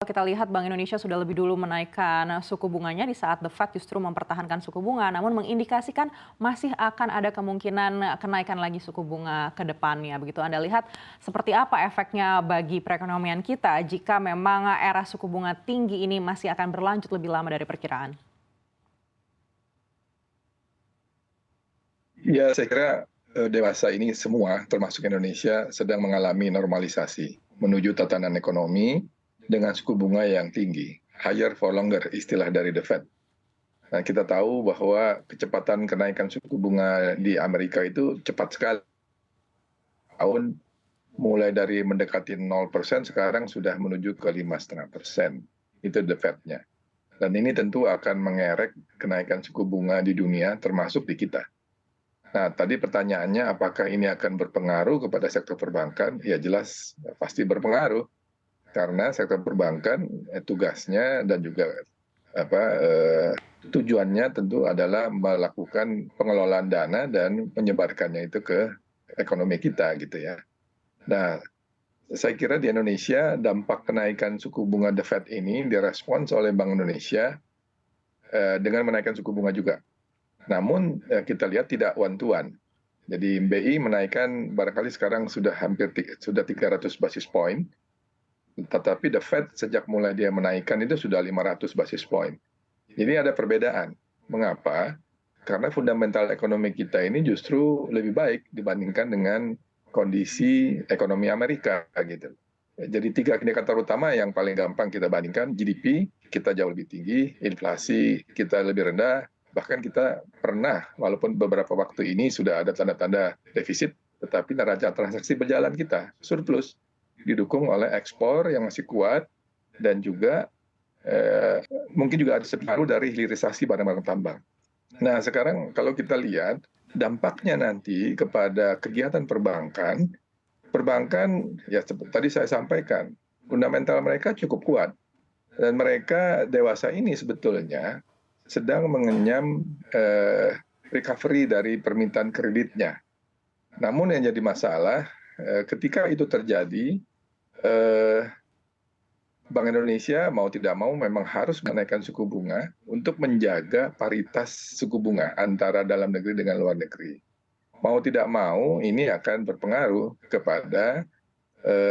Kita lihat Bank Indonesia sudah lebih dulu menaikkan suku bunganya di saat The Fed justru mempertahankan suku bunga, namun mengindikasikan masih akan ada kemungkinan kenaikan lagi suku bunga ke depannya. Begitu Anda lihat seperti apa efeknya bagi perekonomian kita jika memang era suku bunga tinggi ini masih akan berlanjut lebih lama dari perkiraan? Ya, saya kira dewasa ini semua, termasuk Indonesia, sedang mengalami normalisasi menuju tatanan ekonomi dengan suku bunga yang tinggi. Higher for longer, istilah dari The Fed. Nah, kita tahu bahwa kecepatan kenaikan suku bunga di Amerika itu cepat sekali. Tahun mulai dari mendekati 0% sekarang sudah menuju ke 5,5%. Itu The Fed-nya. Dan ini tentu akan mengerek kenaikan suku bunga di dunia, termasuk di kita. Nah, tadi pertanyaannya apakah ini akan berpengaruh kepada sektor perbankan? Ya jelas pasti berpengaruh karena sektor perbankan tugasnya dan juga tujuannya tentu adalah melakukan pengelolaan dana dan menyebarkannya itu ke ekonomi kita gitu ya. Nah, saya kira di Indonesia dampak kenaikan suku bunga The Fed ini direspons oleh Bank Indonesia dengan menaikkan suku bunga juga. Namun kita lihat tidak one to one. Jadi BI menaikkan barangkali sekarang sudah sudah 300 basis point, tetapi The Fed sejak mulai dia menaikkan itu sudah 500 basis point. Jadi ada perbedaan. Mengapa? Karena fundamental ekonomi kita ini justru lebih baik dibandingkan dengan kondisi ekonomi Amerika gitu. Jadi tiga indikator utama yang paling gampang kita bandingkan, GDP kita jauh lebih tinggi, inflasi kita lebih rendah, bahkan kita pernah, walaupun beberapa waktu ini sudah ada tanda-tanda defisit, tetapi neraca transaksi berjalan kita surplus, didukung oleh ekspor yang masih kuat, dan juga mungkin juga ada pengaruh dari hilirisasi barang-barang tambang. Nah, sekarang kalau kita lihat dampaknya nanti kepada kegiatan perbankan, perbankan ya seperti tadi saya sampaikan, fundamental mereka cukup kuat. Dan mereka dewasa ini sebetulnya sedang mengenyam recovery dari permintaan kreditnya. Namun yang jadi masalah, ketika itu terjadi, Bank Indonesia mau tidak mau memang harus menaikkan suku bunga untuk menjaga paritas suku bunga antara dalam negeri dengan luar negeri. Mau tidak mau ini akan berpengaruh kepada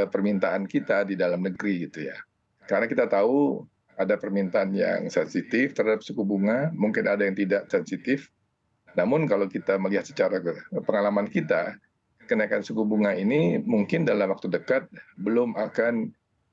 permintaan kita di dalam negeri gitu ya. Karena kita tahu ada permintaan yang sensitif terhadap suku bunga, mungkin ada yang tidak sensitif. Namun kalau kita melihat secara pengalaman kita, kenaikan suku bunga ini mungkin dalam waktu dekat belum akan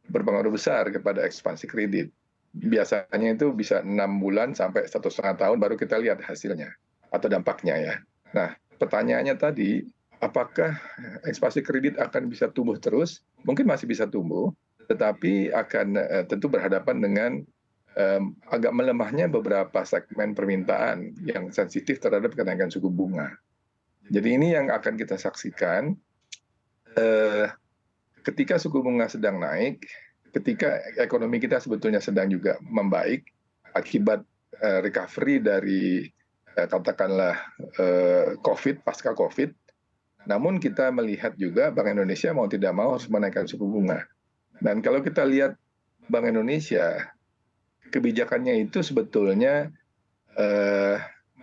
berpengaruh besar kepada ekspansi kredit. Biasanya itu bisa 6 bulan sampai 1,5 tahun baru kita lihat hasilnya atau dampaknya ya. Nah, pertanyaannya tadi, apakah ekspansi kredit akan bisa tumbuh terus? Mungkin masih bisa tumbuh, tetapi akan tentu berhadapan dengan agak melemahnya beberapa segmen permintaan yang sensitif terhadap kenaikan suku bunga. Jadi ini yang akan kita saksikan ketika suku bunga sedang naik, ketika ekonomi kita sebetulnya sedang juga membaik akibat recovery dari katakanlah COVID, pasca COVID, namun kita melihat juga Bank Indonesia mau tidak mau harus menaikkan suku bunga. Dan kalau kita lihat Bank Indonesia, kebijakannya itu sebetulnya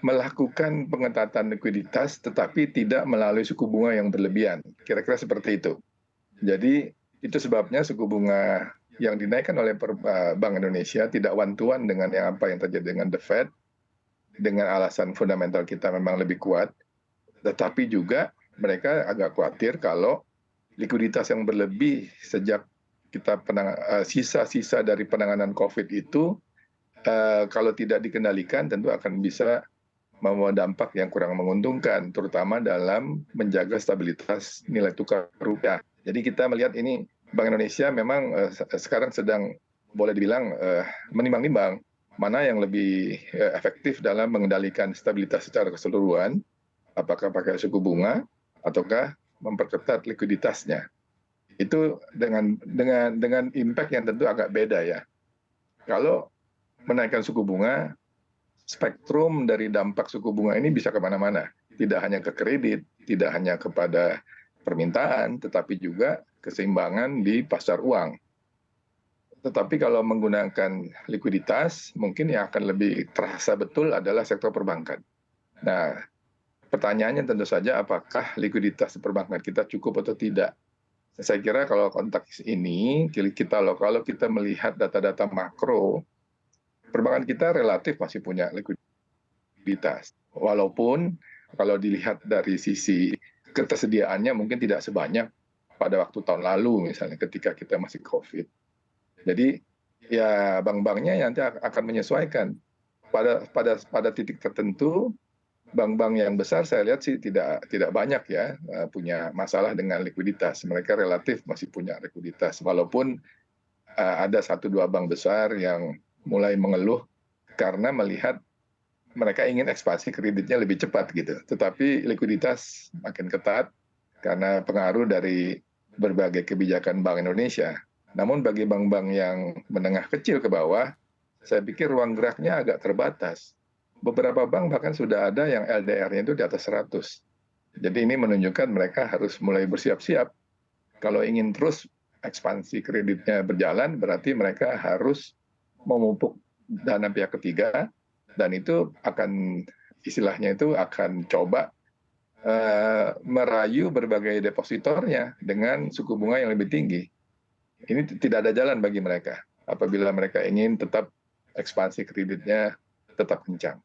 melakukan pengetatan likuiditas tetapi tidak melalui suku bunga yang berlebihan. Kira-kira seperti itu. Jadi itu sebabnya suku bunga yang dinaikkan oleh Bank Indonesia tidak one to one dengan apa yang terjadi dengan The Fed, dengan alasan fundamental kita memang lebih kuat, tetapi juga mereka agak khawatir kalau likuiditas yang berlebih sejak kita sisa-sisa dari penanganan COVID itu kalau tidak dikendalikan tentu akan bisa membawa dampak yang kurang menguntungkan, terutama dalam menjaga stabilitas nilai tukar rupiah. Jadi kita melihat ini Bank Indonesia memang sekarang sedang boleh dibilang menimbang-nimbang mana yang lebih efektif dalam mengendalikan stabilitas secara keseluruhan, apakah pakai suku bunga ataukah memperketat likuiditasnya. Itu dengan impact yang tentu agak beda ya. Kalau menaikkan suku bunga, spektrum dari dampak suku bunga ini bisa kemana-mana. Tidak hanya ke kredit, tidak hanya kepada permintaan, tetapi juga keseimbangan di pasar uang. Tetapi kalau menggunakan likuiditas, mungkin yang akan lebih terasa betul adalah sektor perbankan. Nah, pertanyaannya tentu saja apakah likuiditas perbankan kita cukup atau tidak. Saya kira kalau konteks ini, kalau kita melihat data-data makro, perbankan kita relatif masih punya likuiditas. Walaupun kalau dilihat dari sisi ketersediaannya mungkin tidak sebanyak pada waktu tahun lalu misalnya ketika kita masih COVID. Jadi ya bank-banknya nanti akan menyesuaikan pada titik tertentu. Bank-bank yang besar saya lihat sih tidak banyak ya punya masalah dengan likuiditas. Mereka relatif masih punya likuiditas walaupun ada satu dua bank besar yang mulai mengeluh karena melihat mereka ingin ekspansi kreditnya lebih cepat gitu. Tetapi likuiditas makin ketat karena pengaruh dari berbagai kebijakan Bank Indonesia. Namun bagi bank-bank yang menengah kecil ke bawah, saya pikir ruang geraknya agak terbatas. Beberapa bank bahkan sudah ada yang LDR-nya itu di atas 100. Jadi ini menunjukkan mereka harus mulai bersiap-siap. Kalau ingin terus ekspansi kreditnya berjalan, berarti mereka harus memupuk dana pihak ketiga, dan itu akan istilahnya itu akan coba merayu berbagai depositornya dengan suku bunga yang lebih tinggi. Ini tidak ada jalan bagi mereka apabila mereka ingin tetap ekspansi kreditnya tetap kencang.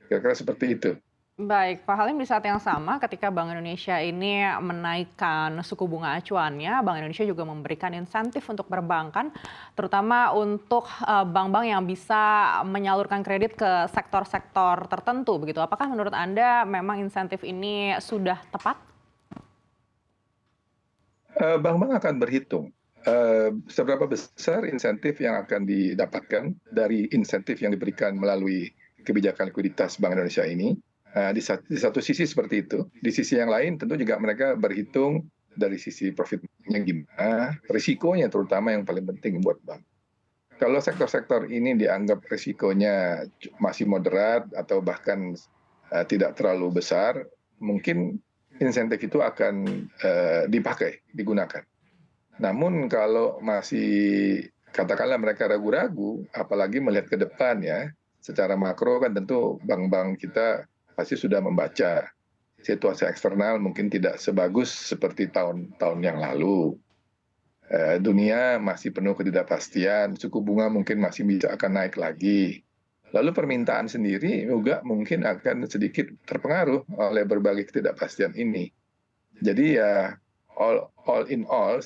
Kira-kira seperti itu. Baik, Pak Halim, di saat yang sama ketika Bank Indonesia ini menaikkan suku bunga acuannya, Bank Indonesia juga memberikan insentif untuk perbankan, terutama untuk bank-bank yang bisa menyalurkan kredit ke sektor-sektor tertentu begitu. Apakah menurut Anda memang insentif ini sudah tepat? Bank-bank akan berhitung seberapa besar insentif yang akan didapatkan dari insentif yang diberikan melalui kebijakan likuiditas Bank Indonesia ini. Di satu sisi seperti itu, di sisi yang lain tentu juga mereka berhitung dari sisi profitnya gimana, risikonya terutama yang paling penting buat bank. Kalau sektor-sektor ini dianggap risikonya masih moderat atau bahkan tidak terlalu besar, mungkin insentif itu akan dipakai, digunakan. Namun kalau masih katakanlah mereka ragu-ragu, apalagi melihat ke depan ya, secara makro kan tentu bank-bank kita pasti sudah membaca situasi eksternal mungkin tidak sebagus seperti tahun-tahun yang lalu. Dunia masih penuh ketidakpastian, suku bunga mungkin masih bisa akan naik lagi. Lalu permintaan sendiri juga mungkin akan sedikit terpengaruh oleh berbagai ketidakpastian ini. Jadi ya all in all,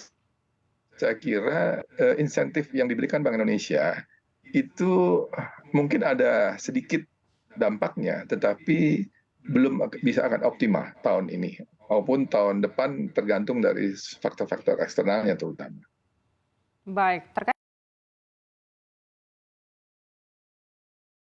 saya kira insentif yang diberikan Bank Indonesia itu mungkin ada sedikit dampaknya, tetapi belum bisa akan optimal tahun ini maupun tahun depan tergantung dari faktor-faktor eksternalnya terutama. Baik, terkait